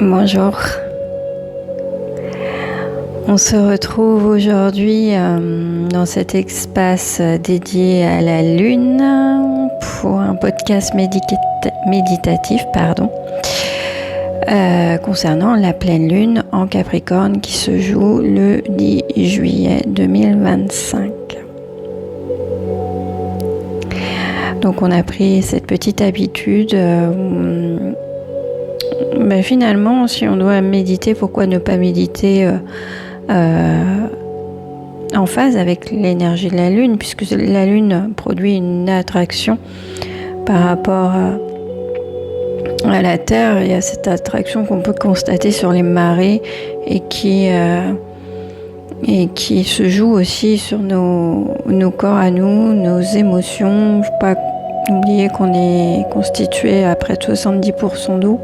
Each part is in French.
Bonjour. On se retrouve aujourd'hui dans cet espace dédié à la Lune pour un podcast méditatif concernant la pleine Lune en Capricorne qui se joue le 10 juillet 2025. Donc on a pris cette petite habitude. Finalement, si on doit méditer, pourquoi ne pas méditer en phase avec l'énergie de la Lune, puisque la Lune produit une attraction par rapport à la Terre. Il y a cette attraction qu'on peut constater sur les marées et qui se joue aussi sur nos corps à nous, nos émotions. Il ne faut pas oublier qu'on est constitué à près de 70% d'eau.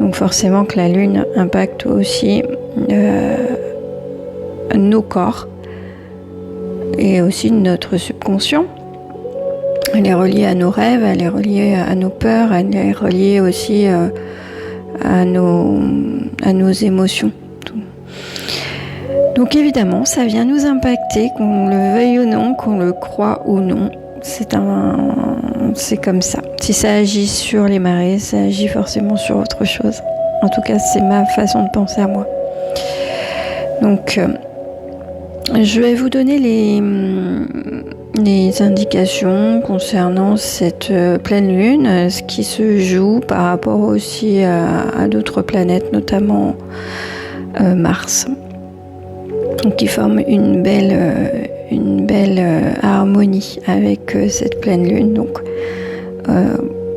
Donc forcément que la Lune impacte aussi nos corps et aussi notre subconscient. Elle est reliée à nos rêves, elle est reliée à nos peurs, elle est reliée aussi à nos émotions. Donc évidemment, ça vient nous impacter, qu'on le veuille ou non, qu'on le croie ou non. C'est comme ça. Si ça agit sur les marées, ça agit forcément sur autre chose. En tout cas, c'est ma façon de penser à moi. Donc, je vais vous donner les indications concernant cette pleine lune, ce qui se joue par rapport aussi à d'autres planètes, notamment Mars, qui forment une belle harmonie avec cette pleine lune. Donc,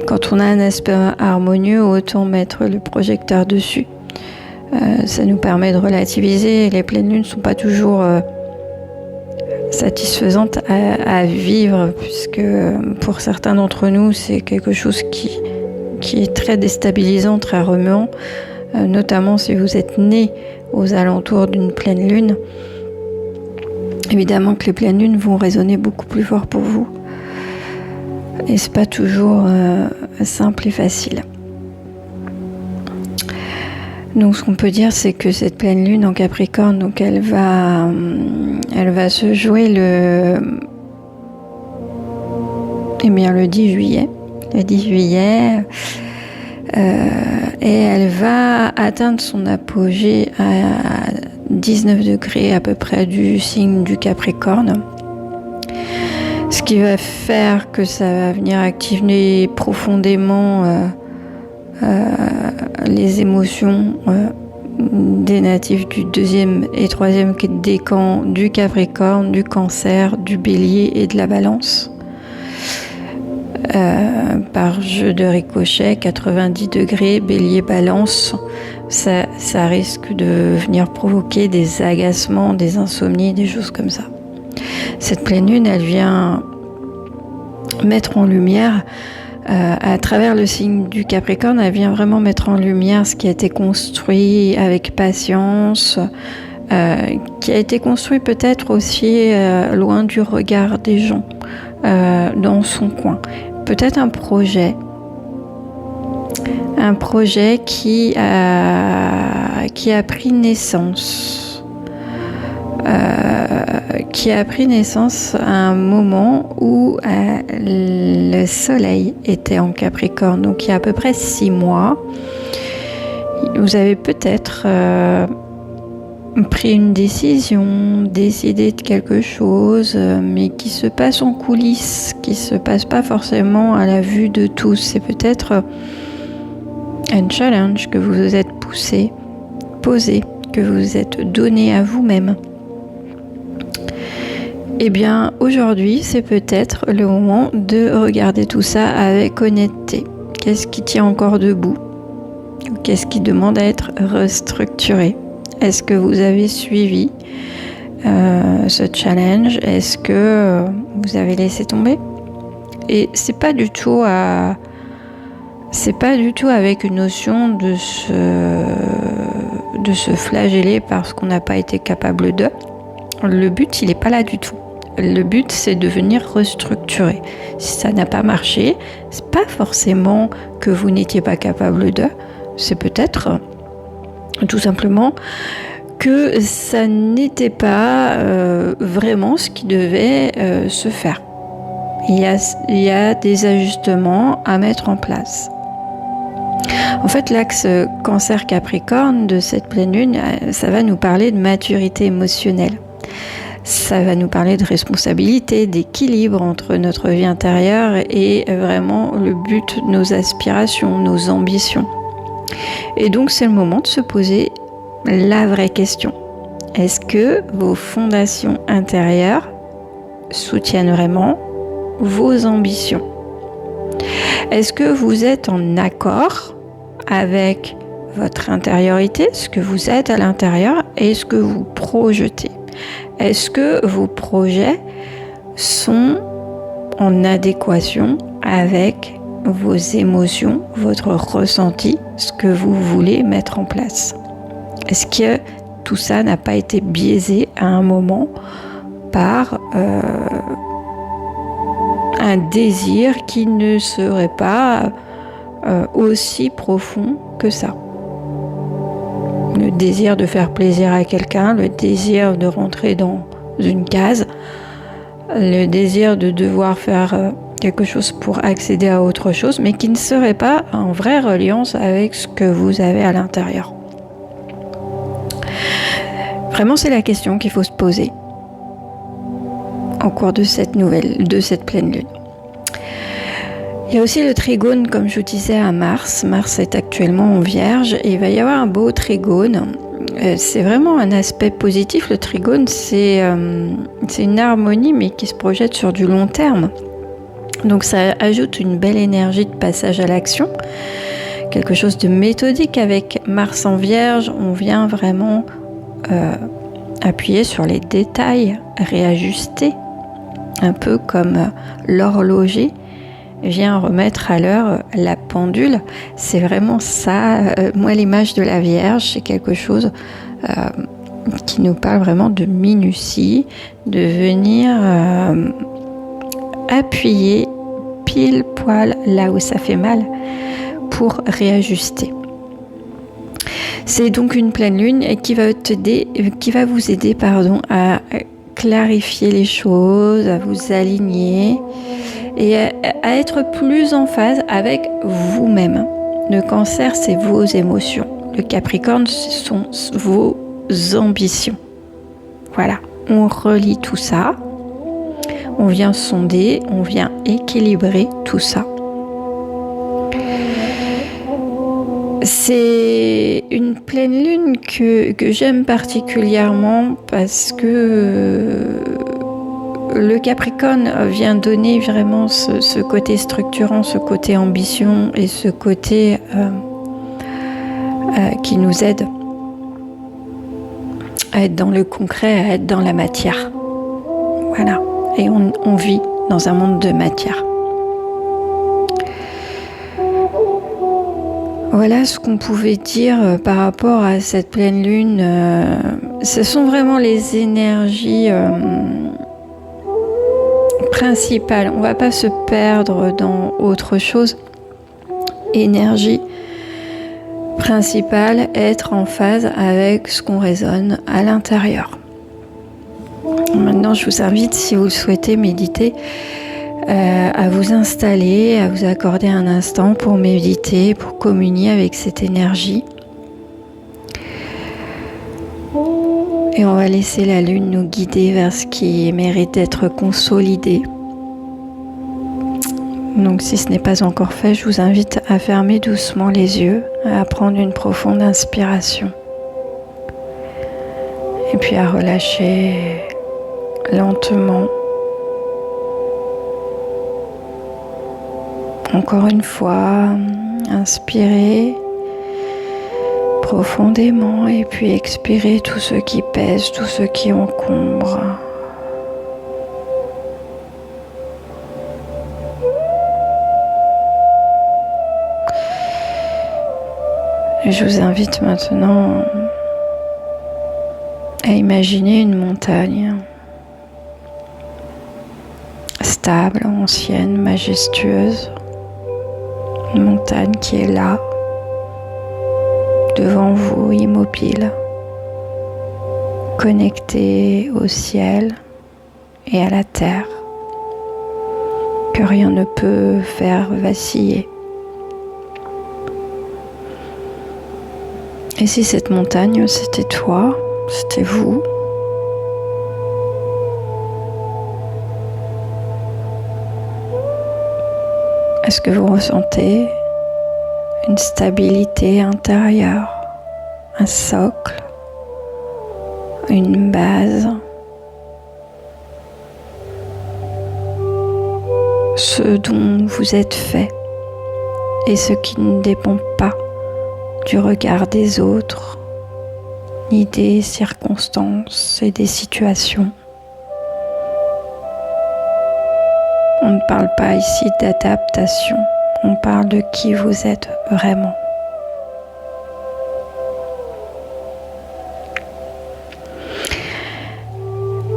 quand on a un aspect harmonieux, autant mettre le projecteur dessus. Ça nous permet de relativiser. Les pleines lunes ne sont pas toujours satisfaisantes à vivre, puisque pour certains d'entre nous, c'est quelque chose qui est très déstabilisant, très remuant, notamment si vous êtes né aux alentours d'une pleine lune. Évidemment que les pleines lunes vont résonner beaucoup plus fort pour vous. Et c'est pas toujours simple et facile. Donc ce qu'on peut dire, c'est que cette pleine lune en Capricorne, donc elle va se jouer le 10 juillet. Le 10 juillet. Et elle va atteindre son apogée à 19 degrés à peu près du signe du Capricorne. Ce qui va faire que ça va venir activer profondément les émotions des natifs du 2e et 3e décan du Capricorne, du Cancer, du Bélier et de la Balance. Par jeu de ricochet, 90 degrés, Bélier, Balance, ça risque de venir provoquer des agacements, des insomnies, des choses comme ça. Cette pleine lune, elle vient mettre en lumière, à travers le signe du Capricorne, elle vient vraiment mettre en lumière ce qui a été construit avec patience, qui a été construit peut-être aussi loin du regard des gens, dans son coin. Peut-être un projet qui a pris naissance. Qui a pris naissance à un moment où le soleil était en Capricorne, donc il y a à peu près 6 mois. Vous avez peut-être pris une décision, décidé de quelque chose, mais qui se passe en coulisses, qui se passe pas forcément à la vue de tous. C'est peut-être un challenge que vous vous êtes posé, que vous vous êtes donné à vous-même. Eh bien, aujourd'hui, c'est peut-être le moment de regarder tout ça avec honnêteté. Qu'est-ce qui tient encore debout ? Qu'est-ce qui demande à être restructuré ? Est-ce que vous avez suivi ce challenge ? Est-ce que vous avez laissé tomber ? Et c'est pas du tout avec une notion de se flageller parce qu'on n'a pas été capable de. Le but, il n'est pas là du tout. Le but, c'est de venir restructurer. Si ça n'a pas marché, c'est pas forcément que vous n'étiez pas capable de. C'est peut-être Tout simplement que ça n'était pas vraiment ce qui devait se faire. Il y a des ajustements à mettre en place. En fait, l'axe Cancer-Capricorne de cette pleine lune, ça va nous parler de maturité émotionnelle. Ça va nous parler de responsabilité, d'équilibre entre notre vie intérieure et vraiment le but de nos aspirations, nos ambitions. Et donc, c'est le moment de se poser la vraie question. Est-ce que vos fondations intérieures soutiennent vraiment vos ambitions? Est-ce que vous êtes en accord avec votre intériorité, ce que vous êtes à l'intérieur et ce que vous projetez? Est-ce que vos projets sont en adéquation avec vos émotions, votre ressenti, ce que vous voulez mettre en place? Est-ce que tout ça n'a pas été biaisé à un moment par un désir qui ne serait pas aussi profond que ça? Le désir de faire plaisir à quelqu'un, le désir de rentrer dans une case, le désir de devoir faire quelque chose pour accéder à autre chose, mais qui ne serait pas en vraie reliance avec ce que vous avez à l'intérieur. Vraiment, c'est la question qu'il faut se poser en cours de cette pleine lune. Il y a aussi le trigone, comme je vous disais, à Mars. Mars est actuellement en Vierge et il va y avoir un beau trigone. C'est vraiment un aspect positif. Le trigone, c'est une harmonie, mais qui se projette sur du long terme. Donc ça ajoute une belle énergie de passage à l'action. Quelque chose de méthodique avec Mars en Vierge. On vient vraiment appuyer sur les détails, réajuster. Un peu comme l'horloger vient remettre à l'heure la pendule. C'est vraiment ça. Moi, l'image de la Vierge, c'est quelque chose qui nous parle vraiment de minutie, de venir appuyer pile poil là où ça fait mal pour réajuster. C'est donc une pleine lune qui va vous aider à clarifier les choses, à vous aligner et à être plus en phase avec vous-même. Le Cancer, c'est vos émotions. Le Capricorne, ce sont vos ambitions. Voilà, on relie tout ça. On vient sonder, on vient équilibrer tout ça. C'est une pleine lune que j'aime particulièrement parce que le Capricorne vient donner vraiment ce côté structurant, ce côté ambition et ce côté qui nous aide à être dans le concret, à être dans la matière. Voilà. Et on vit dans un monde de matière. Voilà ce qu'on pouvait dire par rapport à cette pleine lune. Ce sont vraiment les énergies principales. On ne va pas se perdre dans autre chose. Énergie principale, être en phase avec ce qu'on résonne à l'intérieur. Maintenant, je vous invite, si vous le souhaitez, méditer, à vous installer, à vous accorder un instant pour méditer, pour communier avec cette énergie. Et on va laisser la lune nous guider vers ce qui mérite d'être consolidé. Donc si ce n'est pas encore fait, je vous invite à fermer doucement les yeux, à prendre une profonde inspiration. Et puis à relâcher lentement. Encore une fois, inspirez profondément et puis expirez tout ce qui pèse, tout ce qui encombre. Et je vous invite maintenant à imaginer une montagne stable, ancienne, majestueuse. Une montagne qui est là devant vous, immobile, connecté au ciel et à la terre, que rien ne peut faire vaciller. Et si cette montagne, c'était toi, c'était vous, est-ce que vous ressentez une stabilité intérieure, un socle, une base, ce dont vous êtes fait et ce qui ne dépend pas du regard des autres, ni des circonstances et des situations. On ne parle pas ici d'adaptation, on parle de qui vous êtes vraiment.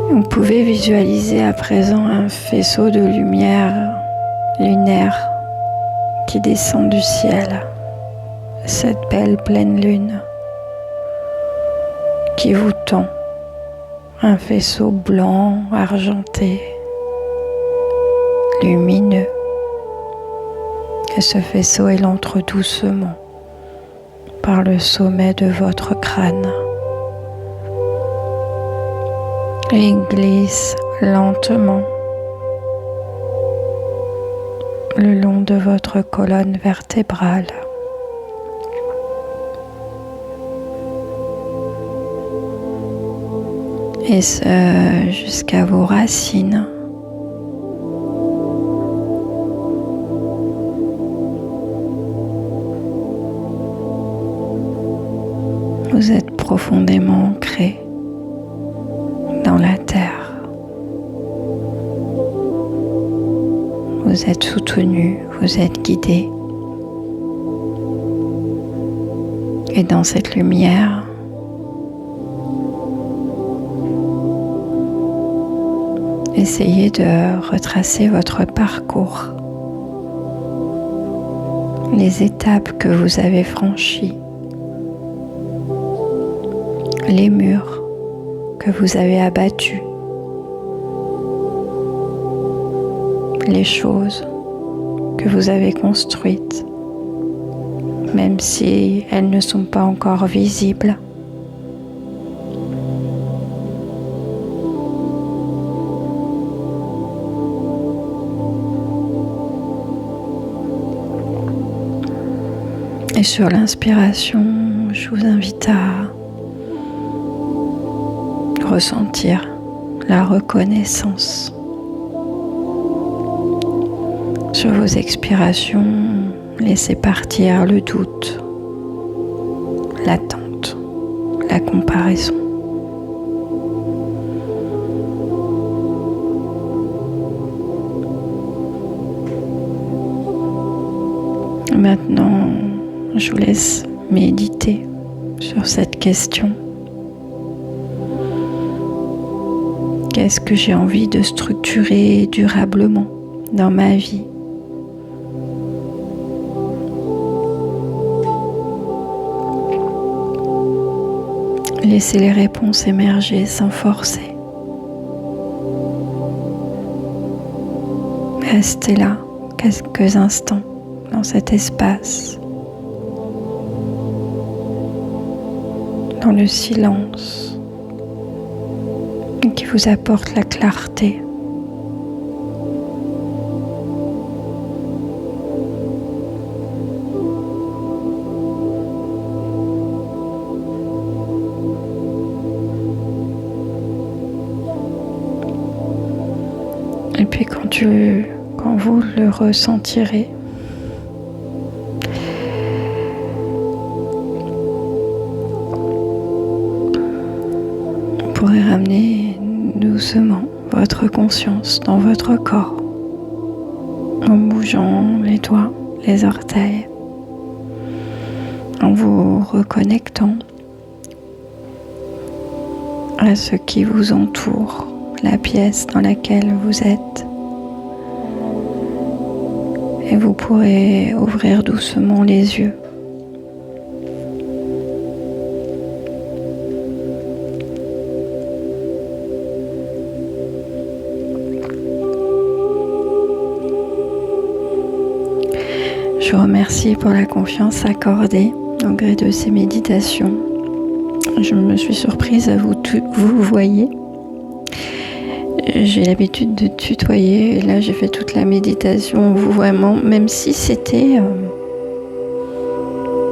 Vous pouvez visualiser à présent un faisceau de lumière lunaire qui descend du ciel, cette belle pleine lune qui vous tend, un faisceau blanc, argenté, lumineux. Et ce faisceau, il entre doucement par le sommet de votre crâne. Et il glisse lentement le long de votre colonne vertébrale. Et ce, jusqu'à vos racines. Vous êtes profondément ancré dans la terre. Vous êtes soutenu, vous êtes guidé. Et dans cette lumière, essayez de retracer votre parcours, les étapes que vous avez franchies, les murs que vous avez abattus, les choses que vous avez construites, même si elles ne sont pas encore visibles. Et sur l'inspiration, je vous invite à ressentir la reconnaissance. Sur vos expirations, laissez partir le doute, l'attente, la comparaison. Maintenant, je vous laisse méditer sur cette question. Qu'est-ce que j'ai envie de structurer durablement dans ma vie ? Laissez les réponses émerger sans forcer. Restez là quelques instants dans cet espace, dans le silence qui vous apporte la clarté. Et puis quand vous le ressentirez, vous pourrez ramener doucement votre conscience dans votre corps en bougeant les doigts, les orteils, en vous reconnectant à ce qui vous entoure, la pièce dans laquelle vous êtes. Et vous pourrez ouvrir doucement les yeux Merci pour la confiance accordée au gré de ces méditations. Je me suis surprise à vous voyez. J'ai l'habitude de tutoyer et là j'ai fait toute la méditation vraiment, même si c'était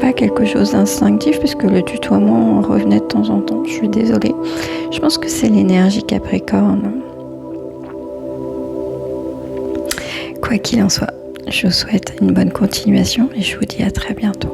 pas quelque chose d'instinctif puisque le tutoiement revenait de temps en temps. Je suis désolée. Je pense que c'est l'énergie Capricorne. Quoi qu'il en soit, je vous souhaite une bonne continuation et je vous dis à très bientôt.